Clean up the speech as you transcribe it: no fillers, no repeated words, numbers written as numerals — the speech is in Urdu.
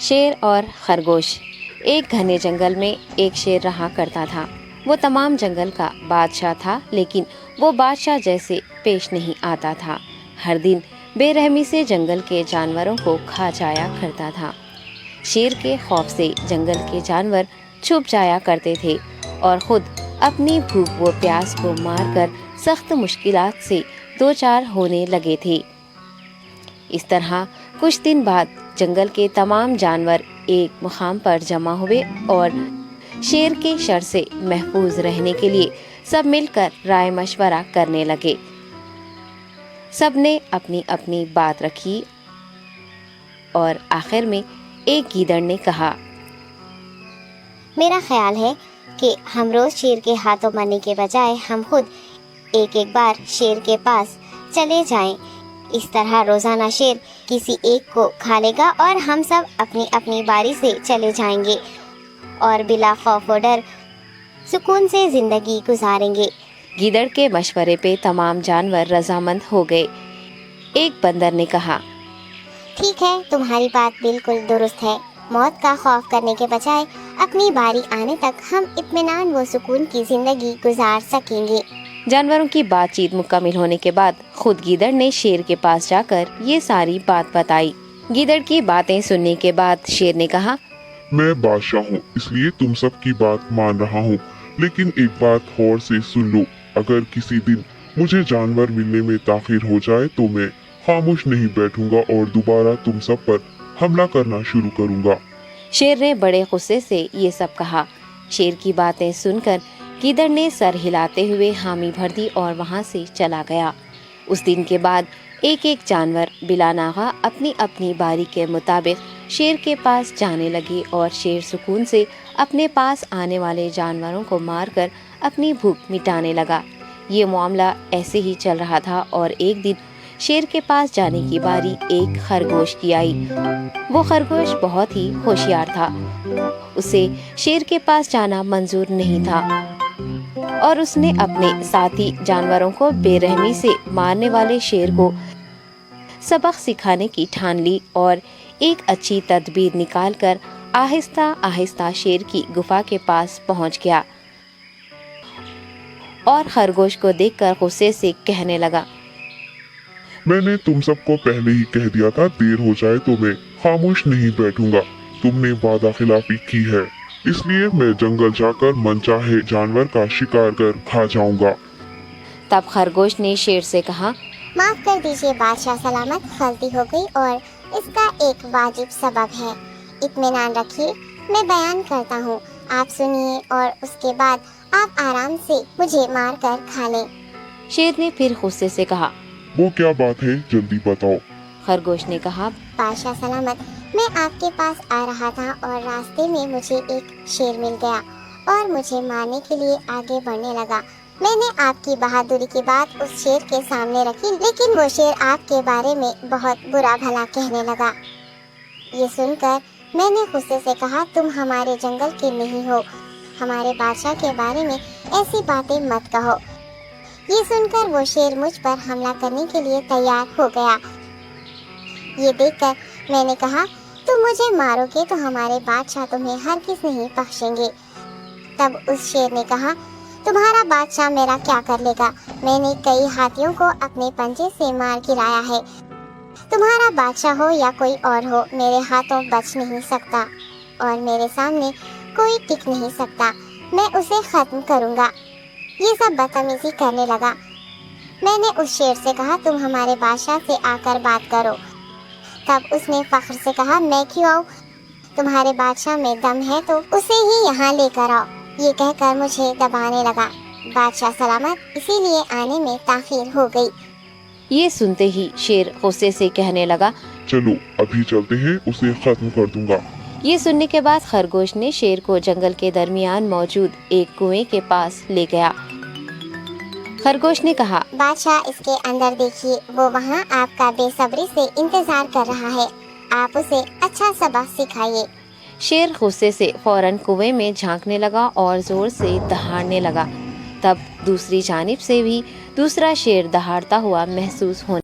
شیر اور خرگوش۔ ایک گھنے جنگل میں ایک شیر رہا کرتا تھا۔ وہ تمام جنگل کا بادشاہ تھا، لیکن وہ بادشاہ جیسے پیش نہیں آتا تھا۔ ہر دن بے رحمی سے جنگل کے جانوروں کو کھا جایا کرتا تھا۔ شیر کے خوف سے جنگل کے جانور چھپ جایا کرتے تھے اور خود اپنی بھوک و پیاس کو مار کر سخت مشکلات سے دوچار ہونے لگے تھے۔ اس طرح کچھ دن بعد جنگل کے تمام جانور ایک مقام پر جمع ہوئے اور شیر کے شر سے محفوظ رہنے کے لیے سب مل کر رائے مشورہ کرنے لگے۔ سب نے اپنی اپنی بات رکھی اور آخر میں ایک گیدڑ نے کہا، میرا خیال ہے کہ ہم روز شیر کے ہاتھوں مرنے کے بجائے ہم خود ایک بار شیر کے پاس چلے جائیں۔ اس طرح روزانہ شیر کسی ایک کو کھا لے گا اور ہم سب اپنی اپنی باری سے چلے جائیں گے اور بلا خوف و ڈر سکون سے زندگی گزاریں گے۔ گیدڑ کے مشورے پہ تمام جانور رضامند ہو گئے۔ ایک بندر نے کہا، ٹھیک ہے، تمہاری بات بالکل درست ہے۔ موت کا خوف کرنے کے بجائے اپنی باری آنے تک ہم اطمینان و سکون کی زندگی گزار سکیں گے۔ جانوروں کی بات چیت مکمل ہونے کے بعد خود گیدڑ نے شیر کے پاس جا کر یہ ساری بات بتائی۔ گیدڑ کی باتیں سننے کے بعد شیر نے کہا، میں بادشاہ ہوں، اس لیے تم سب کی بات مان رہا ہوں، لیکن ایک بات غور سے سن لو۔ اگر کسی دن مجھے جانور ملنے میں تاخیر ہو جائے تو میں خاموش نہیں بیٹھوں گا اور دوبارہ تم سب پر حملہ کرنا شروع کروں گا۔ شیر نے بڑے غصے سے یہ سب کہا۔ شیر کی باتیں سن کر گیدڑ نے سر ہلاتے ہوئے حامی بھر دی اور وہاں سے چلا گیا۔ اس دن کے بعد ایک ایک جانور بلا ناغہ اپنی اپنی باری کے مطابق شیر کے پاس جانے لگے اور شیر سکون سے اپنے پاس آنے والے جانوروں کو مار کر اپنی بھوک مٹانے لگا۔ یہ معاملہ ایسے ہی چل رہا تھا اور ایک دن شیر کے پاس جانے کی باری ایک خرگوش کی آئی۔ وہ خرگوش بہت ہی ہوشیار تھا۔ اسے شیر کے پاس جانا منظور نہیں تھا اور اس نے اپنے ساتھی جانوروں کو بے رحمی سے مارنے والے شیر کو سبق سکھانے کی ٹھان لی اور ایک اچھی تدبیر نکال کر آہستہ آہستہ شیر کی گفا کے پاس پہنچ گیا اور خرگوش کو دیکھ کر غصے سے کہنے لگا، میں نے تم سب کو پہلے ہی کہہ دیا تھا، دیر ہو جائے تو میں خاموش نہیں بیٹھوں گا۔ تم نے وعدہ خلافی کی ہے، اس لیے میں جنگل جا کر من چاہے جانور کا شکار کر کھا جاؤں گا۔ تب خرگوش نے شیر سے کہا، معاف کر دیجیے بادشاہ سلامت، غلطی ہو گئی اور اس کا ایک واجب سبب ہے۔ اطمینان رکھیے، میں بیان کرتا ہوں، آپ سنیے اور اس کے بعد آپ آرام سے مجھے مار کر کھا لیں۔ شیر نے پھر غصے سے کہا، وہ کیا بات ہے، جلدی بتاؤ۔ خرگوش نے کہا، بادشاہ سلامت، میں آپ کے پاس آ رہا تھا اور راستے میں مجھے ایک شیر مل گیا اور مجھے مارنے کے لیے آگے بڑھنے لگا۔ میں نے آپ کی بہادری کی بات اس شیر کے سامنے رکھی، لیکن وہ شیر آپ کے بارے میں بہت برا بھلا کہنے لگا۔ یہ سن کر میں نے غصے سے کہا، تم ہمارے جنگل کے نہیں ہو، ہمارے بادشاہ کے بارے میں ایسی باتیں مت کہو۔ یہ سن کر وہ شیر مجھ پر حملہ کرنے کے لیے تیار ہو گیا۔ یہ دیکھ کر میں نے کہا، تم مجھے مارو گے تو ہمارے بادشاہ تمہیں ہرگز نہیں بخشیں گے۔ تب اس شیر نے کہا، تمہارا بادشاہ میرا کیا کر لے گا؟ میں نے کئی ہاتھیوں کو اپنے پنجے سے مار گرایا ہے۔ تمہارا بادشاہ ہو یا کوئی اور ہو، میرے ہاتھوں بچ نہیں سکتا اور میرے سامنے کوئی ٹک نہیں سکتا۔ میں اسے ختم کروں گا۔ یہ سب بدتمیزی کرنے لگا۔ میں نے اس شیر سے کہا، تم ہمارے بادشاہ سے آ کر بات کرو۔ تب اس نے فخر سے کہا، میں کیوں آؤں؟ تمہارے بادشاہ میں دم ہے تو اسے ہی یہاں لے کر آؤ۔ یہ کہہ کر مجھے دبانے لگا۔ بادشاہ سلامت، اسی لیے آنے میں تاخیر ہو گئی۔ یہ سنتے ہی شیر غصے سے کہنے لگا، چلو ابھی چلتے ہیں، اسے ختم کر دوں گا۔ یہ سننے کے بعد خرگوش نے شیر کو جنگل کے درمیان موجود ایک کنویں کے پاس لے گیا۔ خرگوش نے کہا، بادشاہ اس کے اندر دیکھیے، وہ وہاں آپ کا بے صبری سے انتظار کر رہا ہے، آپ اسے اچھا سبق سکھائیے۔ شیر غصے سے فوراً کنویں میں جھانکنے لگا اور زور سے دہاڑنے لگا۔ تب دوسری جانب سے بھی دوسرا شیر دہاڑتا ہوا محسوس ہونے